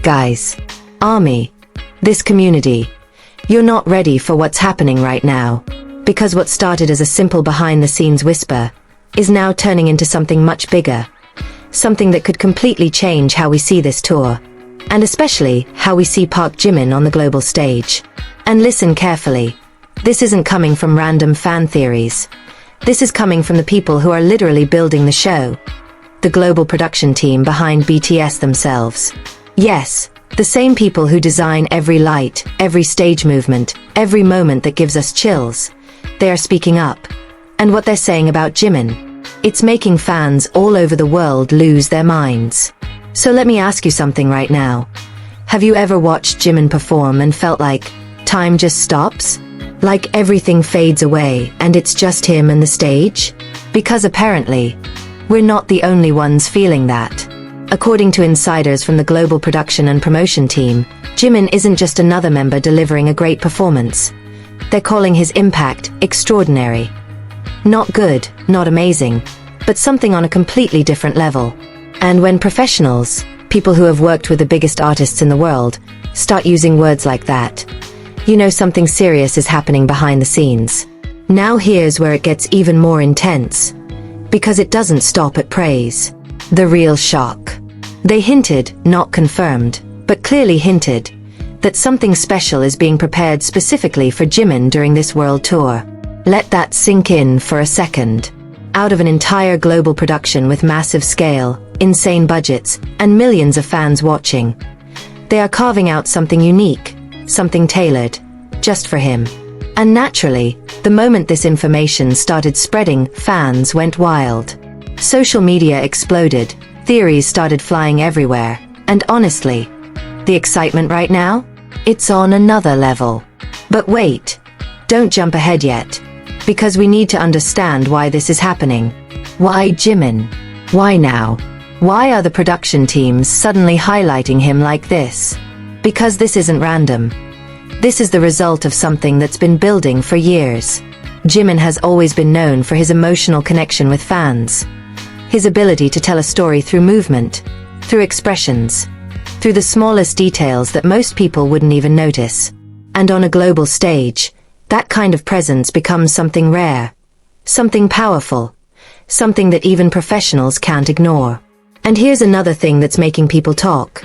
Guys, Army, this community, you're not ready for what's happening right now, because what started as a simple behind-the-scenes whisper is now turning into something much bigger, something that could completely change how we see this tour, and especially how we see Park Jimin on the global stage. And listen carefully, this isn't coming from random fan theories. This is coming from the people who are literally building the show, the global production team behind BTS themselves. Yes, the same people who design every light, every stage movement, every moment that gives us chills. They are speaking up. And what they're saying about Jimin, it's making fans all over the world lose their minds. So let me ask you something right now. Have you ever watched Jimin perform and felt like time just stops? Like everything fades away and it's just him and the stage? Because apparently, we're not the only ones feeling that. According to insiders from the global production and promotion team, Jimin isn't just another member delivering a great performance. They're calling his impact extraordinary. Not good, not amazing, but something on a completely different level. And when professionals, people who have worked with the biggest artists in the world, start using words like that, you know something serious is happening behind the scenes. Now here's where it gets even more intense. Because it doesn't stop at praise. The real shock. They hinted, not confirmed, but clearly hinted, that something special is being prepared specifically for Jimin during this world tour. Let that sink in for a second. Out of an entire global production with massive scale, insane budgets, and millions of fans watching, they are carving out something unique, something tailored, just for him. And naturally, the moment this information started spreading, fans went wild. Social media exploded, theories started flying everywhere, and honestly, the excitement right now? It's on another level. But wait, don't jump ahead yet, because we need to understand why this is happening. Why Jimin? Why now? Why are the production teams suddenly highlighting him like this? Because this isn't random. This is the result of something that's been building for years. Jimin has always been known for his emotional connection with fans. His ability to tell a story through movement, through expressions, through the smallest details that most people wouldn't even notice. And on a global stage, that kind of presence becomes something rare, something powerful, something that even professionals can't ignore. And here's another thing that's making people talk.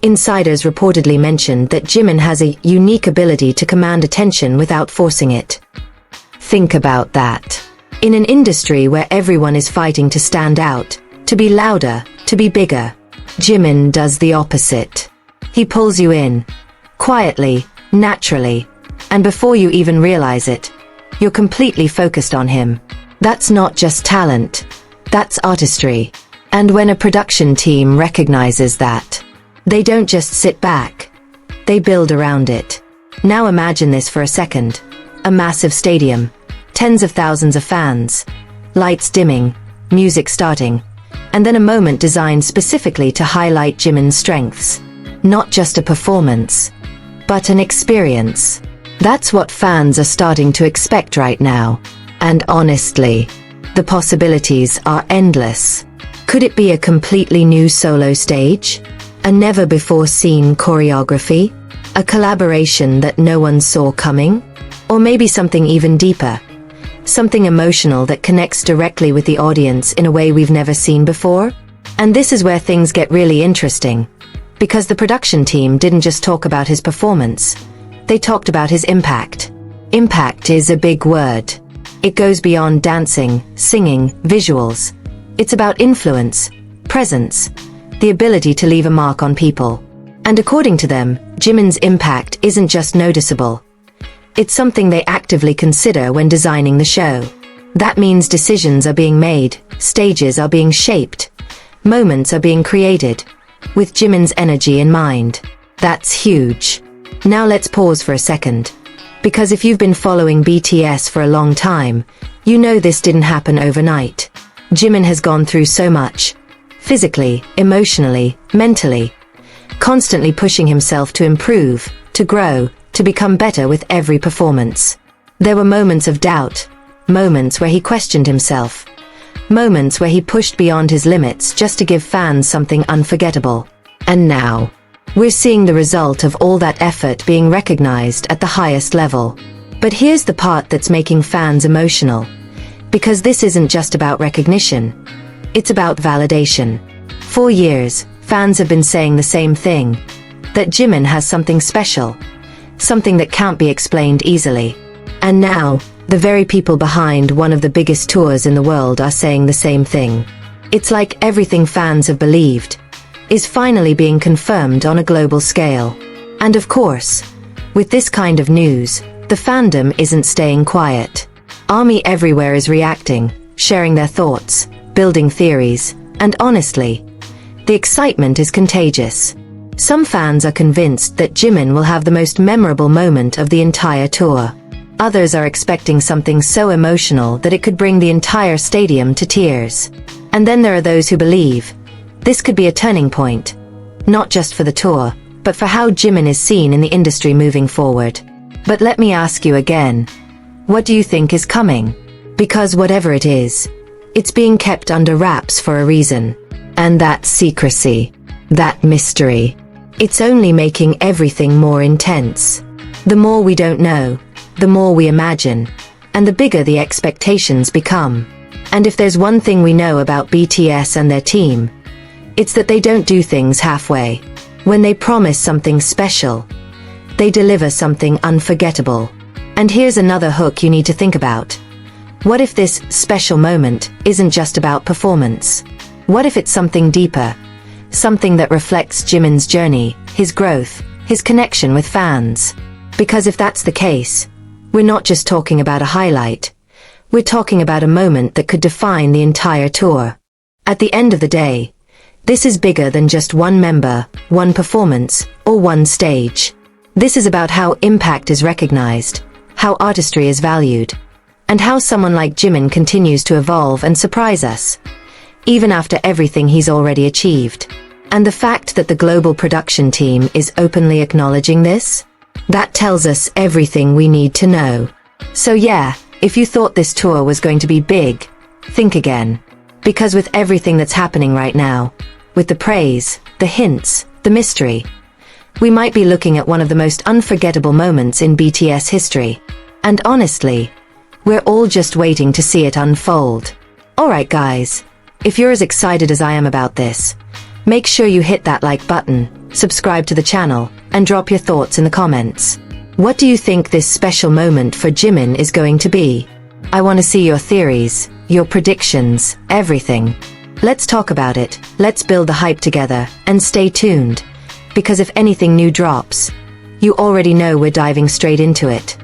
Insiders reportedly mentioned that Jimin has a unique ability to command attention without forcing it. Think about that. In an industry where everyone is fighting to stand out, to be louder, to be bigger, Jimin does the opposite. He pulls you in, quietly, naturally, and before you even realize it, you're completely focused on him. That's not just talent, that's artistry. And when a production team recognizes that, they don't just sit back, they build around it. Now imagine this for a second. A massive stadium, tens of thousands of fans, lights dimming, music starting, and then a moment designed specifically to highlight Jimin's strengths. Not just a performance, but an experience. That's what fans are starting to expect right now. And honestly, the possibilities are endless. Could it be a completely new solo stage? A never-before-seen choreography? A collaboration that no one saw coming? Or maybe something even deeper? Something emotional that connects directly with the audience in a way we've never seen before? And this is where things get really interesting. Because the production team didn't just talk about his performance, they talked about his impact. Impact is a big word. It goes beyond dancing, singing, visuals. It's about influence, presence, the ability to leave a mark on people. And according to them, Jimin's impact isn't just noticeable. It's something they actively consider when designing the show. That means decisions are being made, stages are being shaped, moments are being created, with Jimin's energy in mind. That's huge. Now let's pause for a second. Because if you've been following BTS for a long time, you know this didn't happen overnight. Jimin has gone through so much. Physically, emotionally, mentally. Constantly pushing himself to improve, to grow, to become better with every performance. There were moments of doubt, moments where he questioned himself, moments where he pushed beyond his limits just to give fans something unforgettable. And now, We're seeing the result of all that effort being recognized at the highest level. But here's the part that's making fans emotional. Because this isn't just about recognition. It's about validation. For years, fans have been saying the same thing. That Jimin has something special. Something that can't be explained easily. And now, the very people behind one of the biggest tours in the world are saying the same thing. It's like everything fans have believed is finally being confirmed on a global scale. And of course, with this kind of news, the fandom isn't staying quiet. ARMY everywhere is reacting, sharing their thoughts, building theories, and honestly, the excitement is contagious. Some fans are convinced that Jimin will have the most memorable moment of the entire tour. Others are expecting something so emotional that it could bring the entire stadium to tears. And then there are those who believe this could be a turning point, not just for the tour, but for how Jimin is seen in the industry moving forward. But let me ask you again, what do you think is coming? Because whatever it is, it's being kept under wraps for a reason. And that secrecy, that mystery, it's only making everything more intense. The more we don't know, the more we imagine, and the bigger the expectations become. And if there's one thing we know about BTS and their team, it's that they don't do things halfway. When they promise something special, they deliver something unforgettable. And here's another hook you need to think about. What if this special moment isn't just about performance? What if it's something deeper? Something that reflects Jimin's journey, his growth, his connection with fans. Because if that's the case, we're not just talking about a highlight. We're talking about a moment that could define the entire tour. At the end of the day, this is bigger than just one member, one performance, or one stage. This is about how impact is recognized, how artistry is valued, and how someone like Jimin continues to evolve and surprise us, even after everything he's already achieved. And the fact that the global production team is openly acknowledging this, that tells us everything we need to know. So yeah, if you thought this tour was going to be big, think again. Because with everything that's happening right now, with the praise, the hints, the mystery, we might be looking at one of the most unforgettable moments in BTS history. And honestly, we're all just waiting to see it unfold. Alright guys, if you're as excited as I am about this, make sure you hit that like button, subscribe to the channel, and drop your thoughts in the comments. What do you think this special moment for Jimin is going to be? I want to see your theories, your predictions, everything. Let's talk about it, let's build the hype together, and stay tuned. Because if anything new drops, you already know we're diving straight into it.